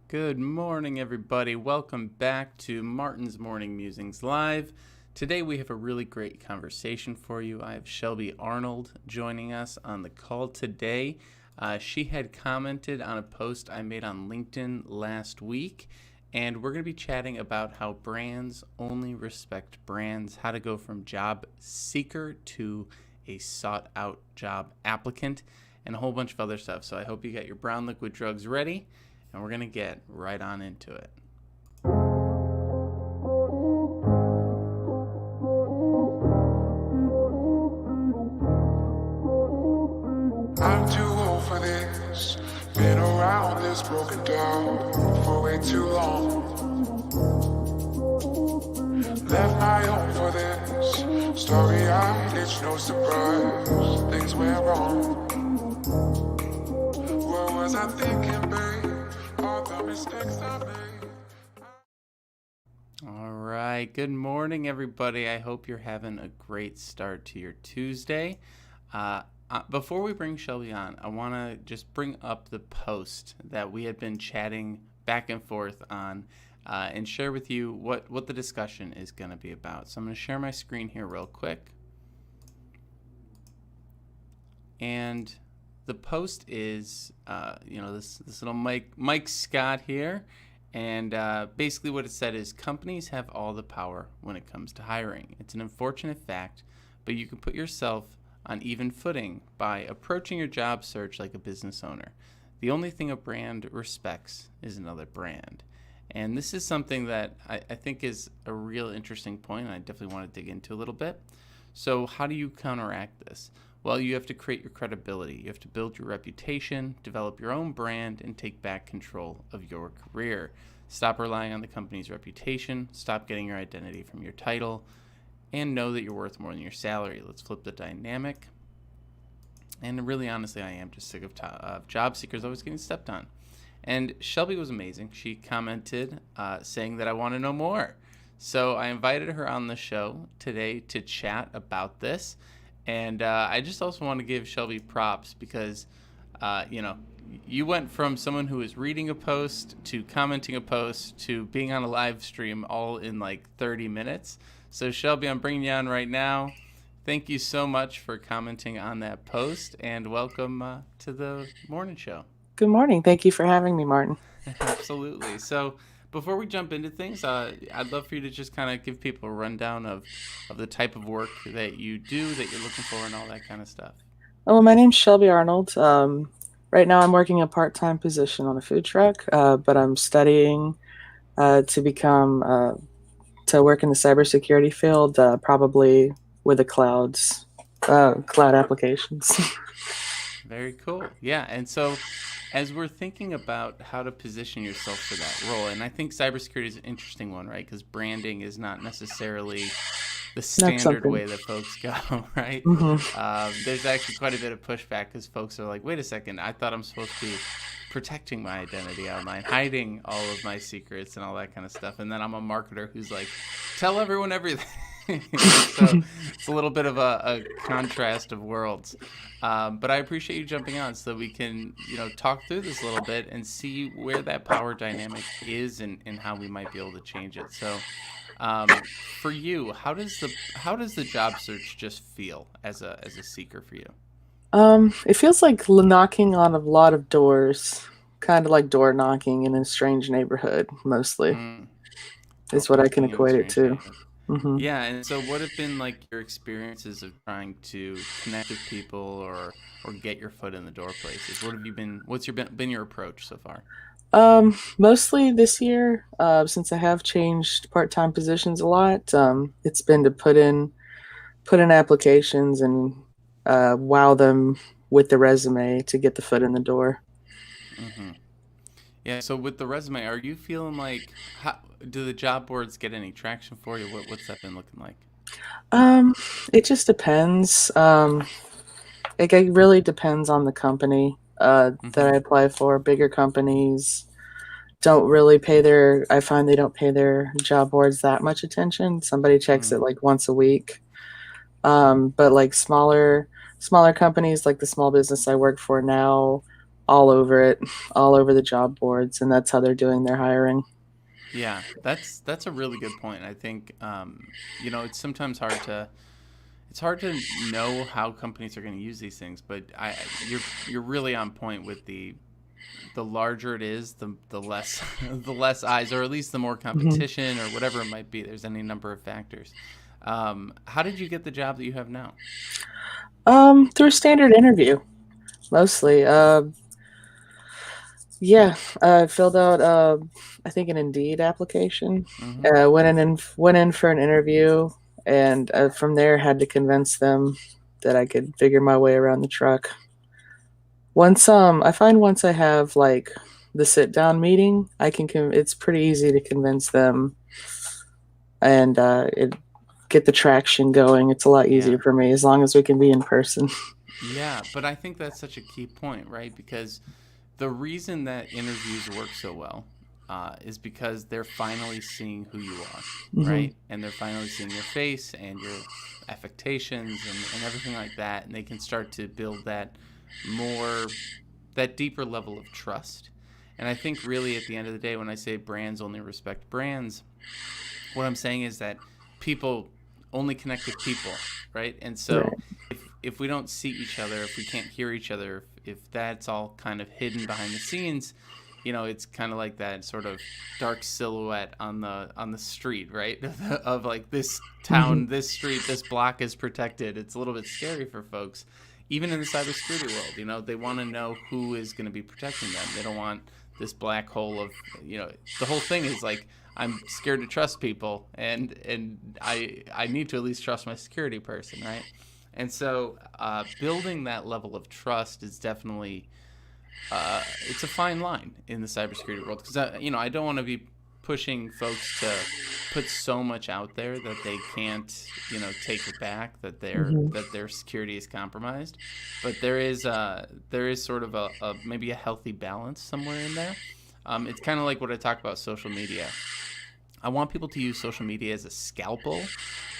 Good morning, everybody. Welcome back to Martin's Morning Musings Live. Today we have a really great conversation for you. I have Shelby Arnold joining us on the call today. She had commented on a post I made on LinkedIn last week, and we're going to be chatting about how brands only respect brands, how to go from job seeker to a sought out job applicant, and a whole bunch of other stuff. So I hope you got your brown liquid drugs ready, and we're going to get right on into it. I'm too old for this. Been around this broken down for way too long. Left my home for this. Story-eyed, it's no surprise. Things went wrong. What was I thinking, babe? All the mistakes I made. All right. Good morning, everybody. I hope you're having a great start to your Tuesday. Before we bring Shelby on, I want to just bring up the post that we had been chatting back and forth on and share with you what the discussion is going to be about. So I'm going to share my screen here real quick. And the post is, this little Mike Scott here. And basically what it said is companies have all the power when it comes to hiring. It's an unfortunate fact, but you can put yourself on even footing by approaching your job search like a business owner. The only thing a brand respects is another brand. And this is something that I think is a real interesting point, and I definitely want to dig into a little bit. So how do you counteract this? Well, you have to create your credibility. You have to build your reputation, develop your own brand, and take back control of your career. Stop relying on the company's reputation. Stop getting your identity from your title. And know that you're worth more than your salary. Let's flip the dynamic. And really, honestly, I am just sick of job seekers always getting stepped on. And Shelby was amazing. She commented saying that I want to know more. So I invited her on the show today to chat about this. And I just also want to give Shelby props because, you went from someone who was reading a post to commenting a post to being on a live stream all in like 30 minutes. So Shelby, I'm bringing you on right now. Thank you so much for commenting on that post, and welcome to the morning show. Good morning. Thank you for having me, Martin. Absolutely. So before we jump into things, I'd love for you to just kind of give people a rundown of the type of work that you do, that you're looking for, and all that kind of stuff. Well, my name's Shelby Arnold. Right now I'm working a part-time position on a food truck, but I'm studying to work in the cybersecurity field, probably with the cloud applications. Very cool. Yeah. And so as we're thinking about how to position yourself for that role, and I think cybersecurity is an interesting one, right? Because branding is not necessarily the standard way that folks go, right? Mm-hmm. There's actually quite a bit of pushback because folks are like, wait a second, I thought I'm supposed to be protecting my identity online, hiding all of my secrets and all that kind of stuff. And then I'm a marketer who's like, tell everyone everything. So it's a little bit of a contrast of worlds. But I appreciate you jumping on so that we can, talk through this a little bit and see where that power dynamic is and how we might be able to change it. So for you, how does the job search just feel as a seeker for you? It feels like knocking on a lot of doors, kind of like door knocking in a strange neighborhood, mostly, is what I can equate it to. Mm-hmm. Yeah, and so what have been like your experiences of trying to connect with people or get your foot in the door places? What's been your approach so far? Mostly this year, since I have changed part-time positions a lot, it's been to put in applications and wow them with the resume to get the foot in the door. Mm-hmm. Yeah. So with the resume, are you feeling like do the job boards get any traction for you? What's that been looking like? It just depends. It really depends on the company that I apply for. Bigger companies don't really I find they don't pay their job boards that much attention. Somebody checks it like once a week. But like smaller companies, like the small business I work for now, all over it, all over the job boards, and that's how they're doing their hiring. Yeah, that's a really good point. I think it's sometimes hard to know how companies are going to use these things, but you're really on point with the larger it is, the less the less eyes, or at least the more Hmm. competition, or whatever it might be. There's any number of factors. How did you get the job that you have now? Through a standard interview, mostly. Yeah, I filled out, I think, an Indeed application. Mm-hmm. Went in for an interview, and from there had to convince them that I could figure my way around the truck. I find once I have like the sit down meeting, it's pretty easy to convince them and get the traction going. It's a lot Yeah. easier for me as long as we can be in person. Yeah, but I think that's such a key point, right? Because the reason that interviews work so well is because they're finally seeing who you are, Hmm. right? And they're finally seeing your face and your affectations and everything like that. And they can start to build more, that deeper level of trust. And I think really at the end of the day, when I say brands only respect brands, what I'm saying is that people only connect with people, right? And so Right. if we don't see each other, if we can't hear each other, if that's all kind of hidden behind the scenes, it's kind of like that sort of dark silhouette on the street, right? Of like this Hmm. town, this street, this block is protected. It's a little bit scary for folks, even in the cybersecurity world. They want to know who is going to be protecting them. They don't want this black hole of, the whole thing is like, I'm scared to trust people, and I need to at least trust my security person, right? And so building that level of trust is definitely it's a fine line in the cybersecurity world, because I don't want to be pushing folks to put so much out there that they can't take it back, Hmm. that their security is compromised. But there is sort of a maybe a healthy balance somewhere in there. It's kind of like what I talk about social media. I want people to use social media as a scalpel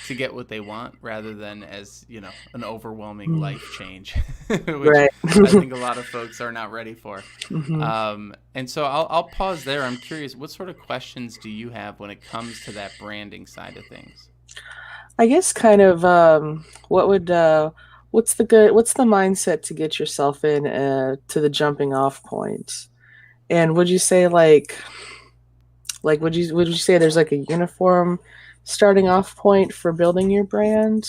to get what they want, rather than as an overwhelming life change, which Right. I think a lot of folks are not ready for. Hmm. And so I'll pause there. I'm curious, what sort of questions do you have when it comes to that branding side of things? I guess kind of what's the mindset to get yourself in to the jumping off point? And would you say would you say there's like a uniform starting off point for building your brand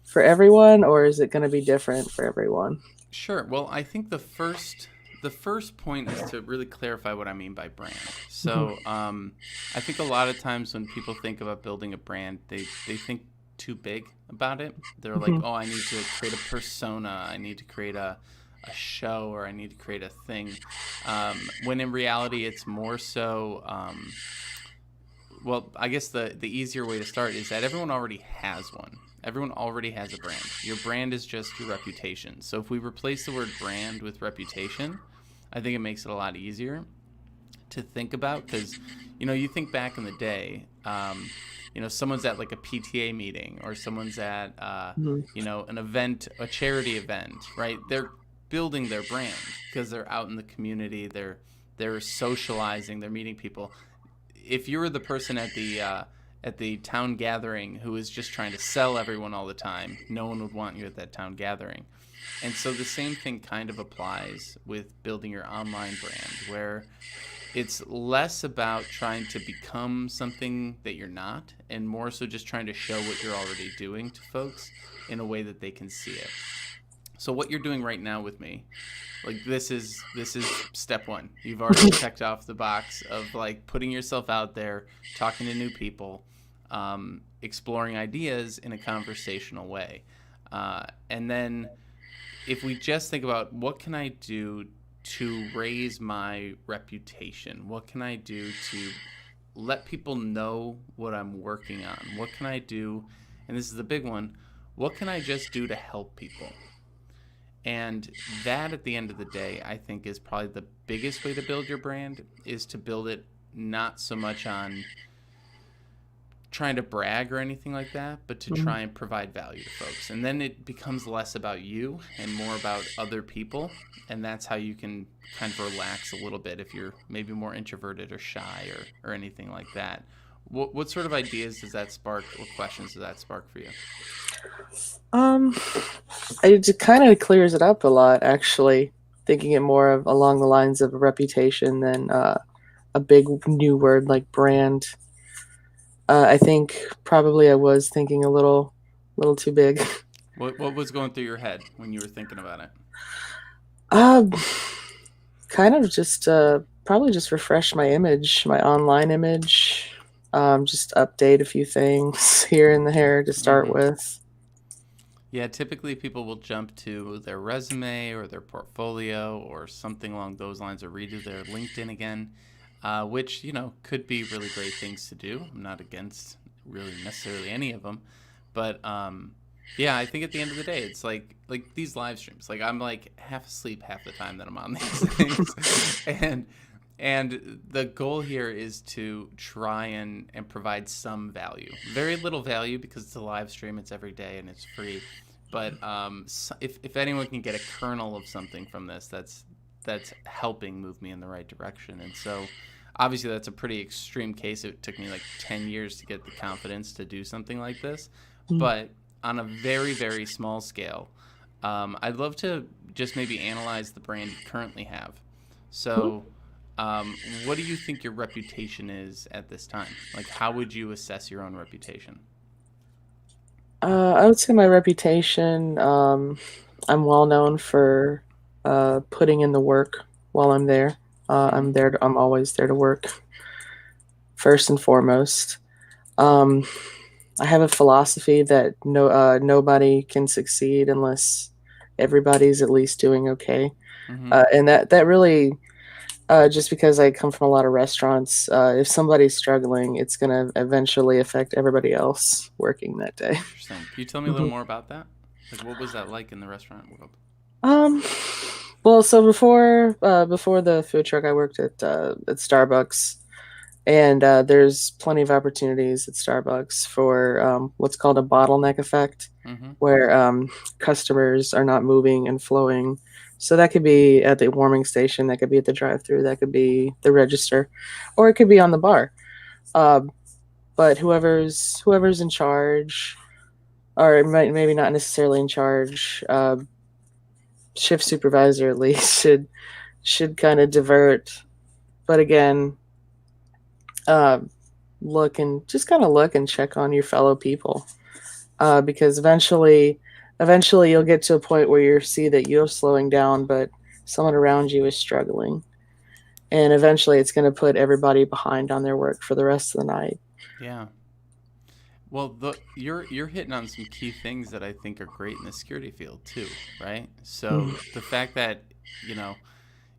for everyone, or is it going to be different for everyone? Sure. Well, I think the first point is to really clarify what I mean by brand. Hmm. So I think a lot of times when people think about building a brand, they think too big about it. They're like, Hmm. oh, I need to create a persona, I need to create a show, or I need to create a thing. When in reality, it's more so. Well, I guess the easier way to start is that everyone already has one. Everyone already has a brand. Your brand is just your reputation. So if we replace the word brand with reputation, I think it makes it a lot easier to think about, because you think back in the day, someone's at like a PTA meeting, or someone's at Hmm. an event, a charity event, right? They're building their brand because they're out in the community, they're socializing, they're meeting people. If you were the person at the town gathering who is just trying to sell everyone all the time, no one would want you at that town gathering. And so the same thing kind of applies with building your online brand, where it's less about trying to become something that you're not, and more so just trying to show what you're already doing to folks in a way that they can see it. So what you're doing right now with me, like, this is step one. You've already checked off the box of like putting yourself out there, talking to new people, exploring ideas in a conversational way. And then if we just think about what can I do to raise my reputation, what can I do to let people know what I'm working on, what can I do, and this is the big one, what can I just do to help people? And that, at the end of the day, I think is probably the biggest way to build your brand, is to build it not so much on trying to brag or anything like that, but to try and provide value to folks. And then it becomes less about you and more about other people. And that's how you can kind of relax a little bit if you're maybe more introverted or shy or anything like that. What sort of ideas does that spark or questions does that spark for you? Um, it just kind of clears it up a lot, actually. Thinking it more of along the lines of a reputation than a big new word like brand. I think probably I was thinking a little too big. What was going through your head when you were thinking about it? Um, kind of just probably just refresh my image, my online image. Just update a few things here and there to start Mm-hmm. with. Yeah, typically people will jump to their resume or their portfolio or something along those lines, or redo their LinkedIn again, which, could be really great things to do. I'm not against really necessarily any of them. But yeah, I think at the end of the day, it's like these live streams. Like I'm like half asleep half the time that I'm on these things. And the goal here is to try and provide some value. Very little value because it's a live stream, it's every day, and it's free. But if anyone can get a kernel of something from this, that's helping move me in the right direction. And so obviously that's a pretty extreme case. It took me like 10 years to get the confidence to do something like this. But on a very, very small scale, I'd love to just maybe analyze the brand you currently have. So what do you think your reputation is at this time? Like, how would you assess your own reputation? I would say my reputation. I'm well known for putting in the work while I'm there. Mm-hmm. I'm always there to work first and foremost. Um, I have a philosophy that nobody can succeed unless everybody's at least doing okay, Mm-hmm. and that really just because I come from a lot of restaurants, if somebody's struggling, it's going to eventually affect everybody else working that day. Interesting. Can you tell me a little Mhm. more about that? Like, what was that like in the restaurant world? Um, well, so before the food truck, I worked at Starbucks, and there's plenty of opportunities at Starbucks for what's called a bottleneck effect, Mm-hmm. where customers are not moving and flowing. So that could be at the warming station, that could be at the drive-through, that could be the register, or it could be on the bar. Um, but whoever's in charge, or maybe not necessarily in charge, shift supervisor at least should kind of divert. But again, uh, look and check on your fellow people, because eventually you'll get to a point where you see that you're slowing down, but someone around you is struggling, and eventually it's going to put everybody behind on their work for the rest of the night. Yeah. Well, you're hitting on some key things that I think are great in the security field too, right? So Mm. the fact that you know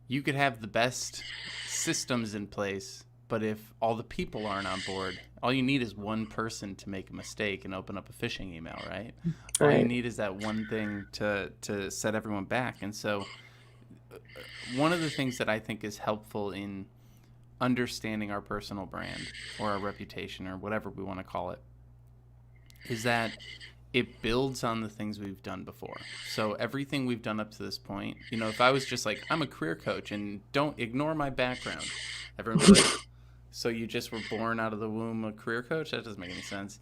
you could have the best systems in place, but if all the people aren't on board, all you need is one person to make a mistake and open up a phishing email, right? All you Right. need is that one thing to set everyone back. And so one of the things that I think is helpful in understanding our personal brand or our reputation or whatever we want to call it is that it builds on the things we've done before. So everything we've done up to this point, if I was just like, I'm a career coach and don't ignore my background, everyone would be like, so you just were born out of the womb a career coach? That doesn't make any sense.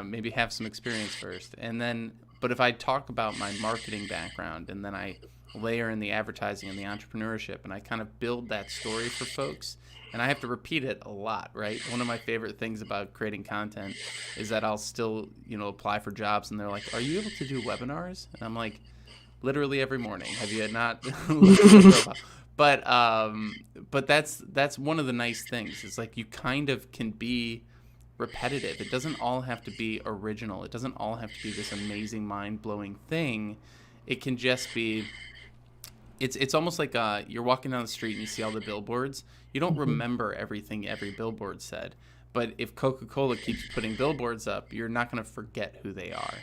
Maybe have some experience first. And then, but if I talk about my marketing background and then I layer in the advertising and the entrepreneurship and I kind of build that story for folks, and I have to repeat it a lot, right? One of my favorite things about creating content is that I'll still, apply for jobs and they're like, are you able to do webinars? And I'm like, literally every morning. Have you not looked at the profile? But that's one of the nice things. It's like you kind of can be repetitive. It doesn't all have to be original. It doesn't all have to be this amazing, mind-blowing thing. It can just be it's almost like you're walking down the street and you see all the billboards. You don't Mhm. remember everything every billboard said. But if Coca-Cola keeps putting billboards up, you're not going to forget who they are,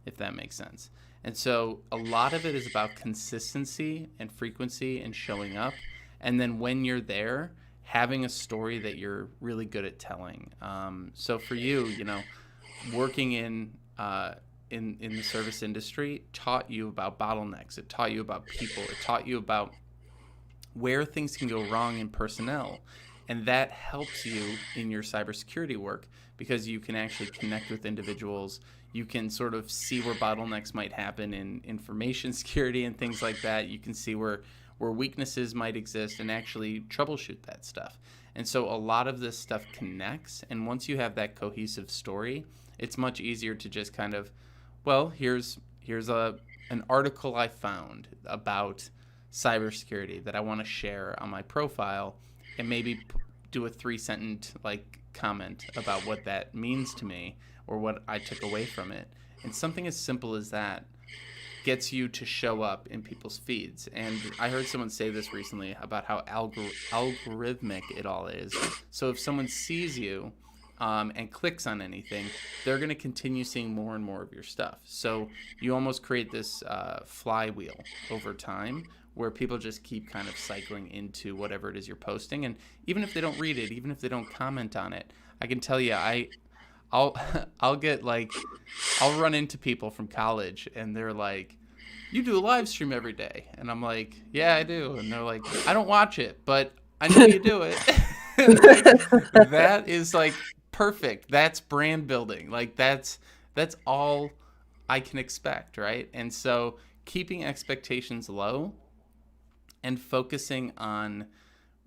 if that makes sense. And so a lot of it is about consistency and frequency and showing up. And then when you're there, having a story that you're really good at telling. So for you, working in the service industry taught you about bottlenecks. It taught you about people. It taught you about where things can go wrong in personnel. And that helps you in your cybersecurity work because you can actually connect with individuals. You can sort of see where bottlenecks might happen in information security and things like that. You can see where weaknesses might exist and actually troubleshoot that stuff. And so a lot of this stuff connects. And once you have that cohesive story, it's much easier to just kind of, well, here's an article I found about cybersecurity that I want to share on my profile, and maybe do a 3-sentence comment about what that means to me or what I took away from it. And something as simple as that gets you to show up in people's feeds. And I heard someone say this recently about how algorithmic it all is. So if someone sees you and clicks on anything, they're going to continue seeing more and more of your stuff. So you almost create this flywheel over time where people just keep kind of cycling into whatever it is you're posting. And even if they don't read it, even if they don't comment on it, I can tell you, I'll get I'll run into people from college and they're like, "You do a live stream every day." And I'm like, "Yeah, I do." And they're like, "I don't watch it, but I know you do it." That is perfect. That's brand building. That's all I can expect, right? And so keeping expectations low and focusing on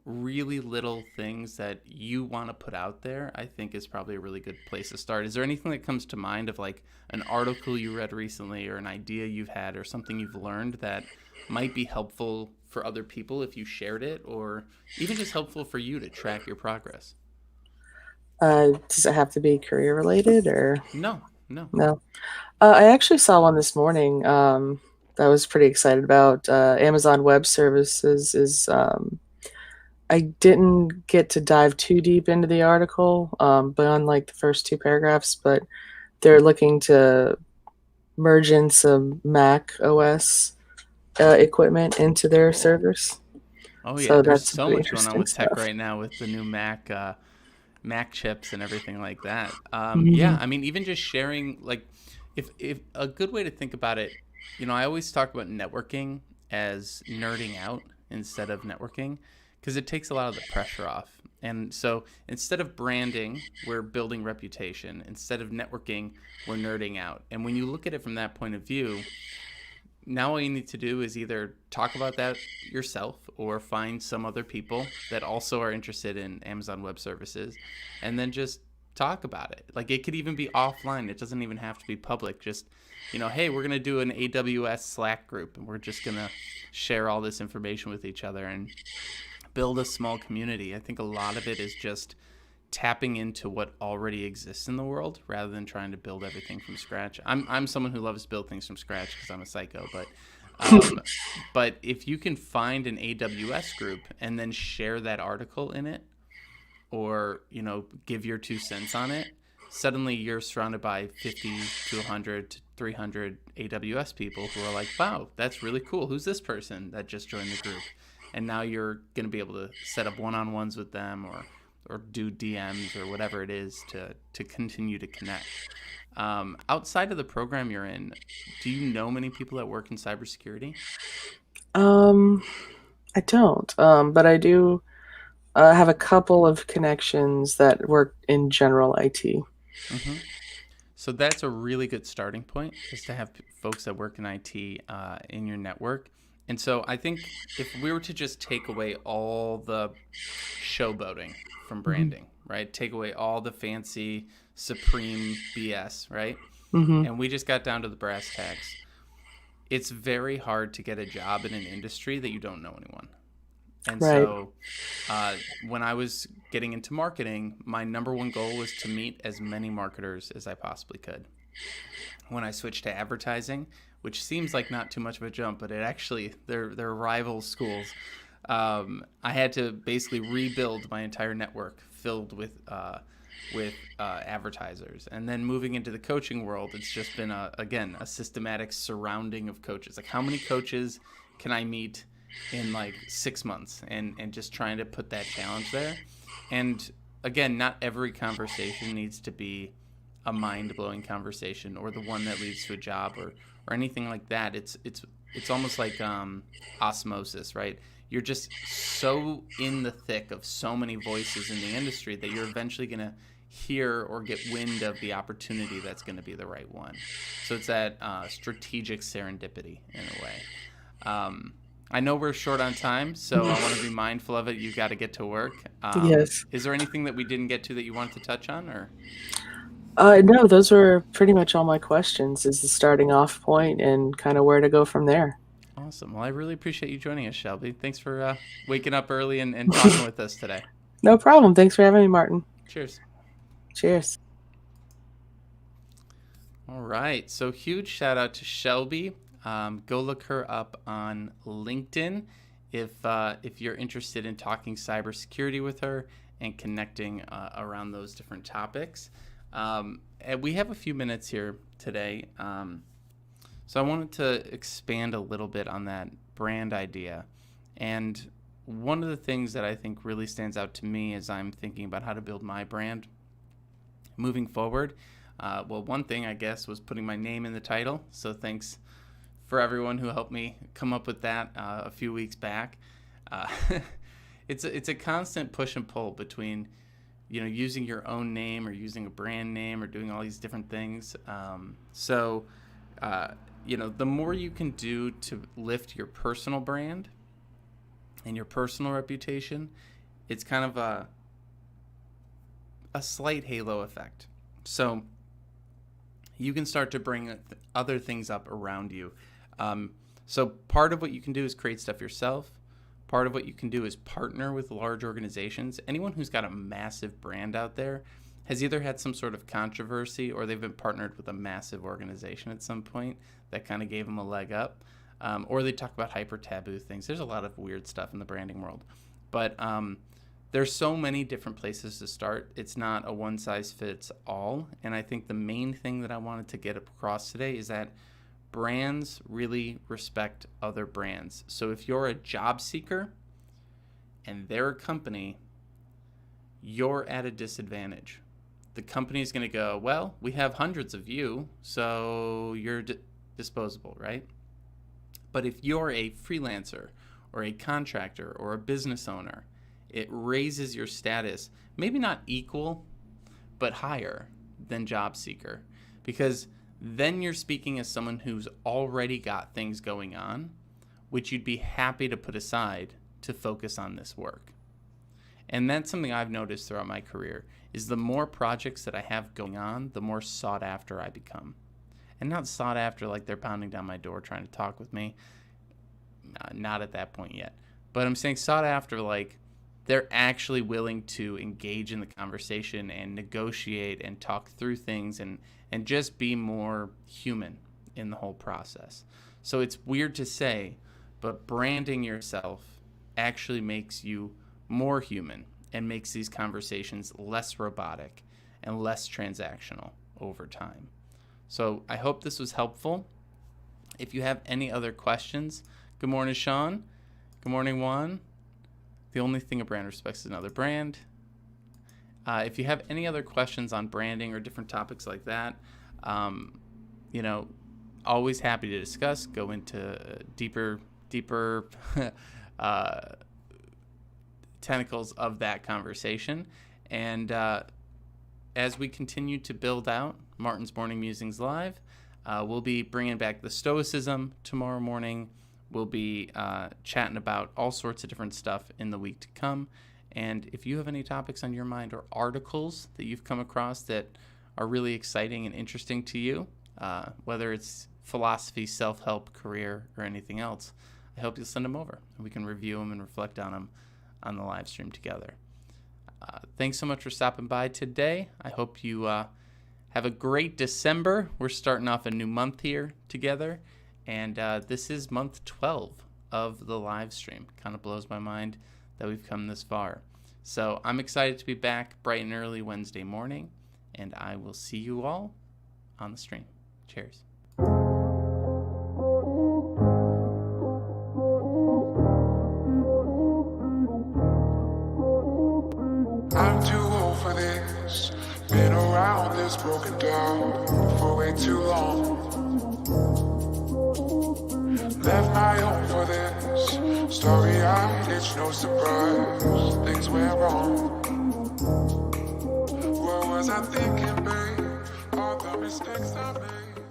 really little things that you want to put out there, I think is probably a really good place to start. Is there anything that comes to mind of an article you read recently or an idea you've had or something you've learned that might be helpful for other people if you shared it, or even just helpful for you to track your progress? Does it have to be career related or No. no? I actually saw one this morning that I was pretty excited about. Amazon Web Services is. I didn't get to dive too deep into the article beyond the first 2 paragraphs, but they're looking to merge in some Mac OS equipment into their servers. Oh yeah, So there's that's so pretty much going on interesting with tech stuff. right now with the new Mac chips and everything like that. Yeah, Mhm. I mean, even just sharing, if a good way to think about it, I always talk about networking as nerding out instead of networking because it takes a lot of the pressure off. And so instead of branding, we're building reputation. Instead of networking, we're nerding out. And when you look at it from that point of view, now all you need to do is either talk about that yourself or find some other people that also are interested in Amazon Web Services and then just talk about it. It could even be offline. It doesn't even have to be public. Just, hey, we're going to do an AWS Slack group and we're just going to share all this information with each other and build a small community. I think a lot of it is just tapping into what already exists in the world rather than trying to build everything from scratch. I'm someone who loves to build things from scratch because I'm a psycho, but if you can find an AWS group and then share that article in it, or give your 2 cents on it, suddenly you're surrounded by 50 to 100 to 300 AWS people who are like, "Wow, that's really cool. Who's this person that just joined the group?" And now you're going to be able to set up one-on-ones with them or do DMs or whatever it is to continue to connect. Outside of the program you're in, do you know many people that work in cybersecurity? Um, I don't, but I do have a couple of connections that work in general IT. Mm-hmm. So that's a really good starting point, is to have folks that work in IT in your network. And so I think if we were to just take away all the showboating from Hmm. branding, right? Take away all the fancy supreme BS, right? Hmm. And we just got down to the brass tacks. It's very hard to get a job in an industry that you don't know anyone. And Right. so when I was getting into marketing, my number one goal was to meet as many marketers as I possibly could. When I switched to advertising, which seems like not too much of a jump, but it actually, they're rival schools. I had to basically rebuild my entire network filled with advertisers. And then moving into the coaching world, it's just been again a systematic surrounding of coaches. How many coaches can I meet in like 6 months, and just trying to put that challenge there. And again, not every conversation needs to be a mind-blowing conversation or the one that leads to a job or anything like that. It's almost like osmosis, right? You're just so in the thick of so many voices in the industry that you're eventually going to hear or get wind of the opportunity that's going to be the right one. So it's that strategic serendipity in a way. I know we're short on time, so I want to be mindful of it. You got to get to work. Yes. Is there anything that we didn't get to that you wanted to touch on, or? No, those were pretty much all my questions. Is the starting off point and kind of where to go from there. Awesome. Well, I really appreciate you joining us, Shelby. Thanks for waking up early and talking with us today. No problem. Thanks for having me, Martin. Cheers. Cheers. All right. So huge shout out to Shelby. Go look her up on LinkedIn if you're interested in talking cybersecurity with her and connecting around those different topics. And we have a few minutes here today. So I wanted to expand a little bit on that brand idea. And one of the things that I think really stands out to me as I'm thinking about how to build my brand moving forward, well, one thing, I guess, was putting my name in the title. So thanks for everyone who helped me come up with that a few weeks back. It's a constant push and pull between, using your own name or using a brand name or doing all these different things. The more you can do to lift your personal brand and your personal reputation, it's kind of a slight halo effect. So you can start to bring other things up around you. So part of what you can do is create stuff yourself. Part of what you can do is partner with large organizations. Anyone who's got a massive brand out there has either had some sort of controversy or they've been partnered with a massive organization at some point that kind of gave them a leg up. Or they talk about hyper taboo things. There's a lot of weird stuff in the branding world. But there's so many different places to start. It's not a one size fits all. And I think the main thing that I wanted to get across today is that brands really respect other brands. So if you're a job seeker and they're a company, you're at a disadvantage. The company is going to go, well, we have hundreds of you, so you're disposable, right? But if you're a freelancer or a contractor or a business owner, it raises your status, maybe not equal, but higher than job seeker, because then you're speaking as someone who's already got things going on, which you'd be happy to put aside to focus on this work. And that's something I've noticed throughout my career, is the more projects that I have going on, the more sought after I become. And not sought after like they're pounding down my door trying to talk with me. Not at that point yet. But I'm saying sought after like they're actually willing to engage in the conversation and negotiate and talk through things and just be more human in the whole process. So it's weird to say, but branding yourself actually makes you more human and makes these conversations less robotic and less transactional over time. So I hope this was helpful. If you have any other questions, good morning, Sean. Good morning, Juan. The only thing a brand respects is another brand. If you have any other questions on branding or different topics like that, always happy to discuss, go into deeper tentacles of that conversation. And as we continue to build out Martin's Morning Musings Live, we'll be bringing back the Stoicism tomorrow morning. We'll be chatting about all sorts of different stuff in the week to come. And if you have any topics on your mind or articles that you've come across that are really exciting and interesting to you, whether it's philosophy, self-help, career, or anything else, I hope you'll send them over and we can review them and reflect on them on the live stream together. Thanks so much for stopping by today. I hope you have a great December. We're starting off a new month here together, and this is month 12 of the live stream. Kind of blows my mind that we've come this far. So I'm excited to be back bright and early Wednesday morning, and I will see you all on the stream. Cheers. I'm too old for this. Been around this, broken down for way too long. Left my home for this. Story-eyed, it's no surprise. Things went wrong. What was I thinking, babe? All the mistakes I made.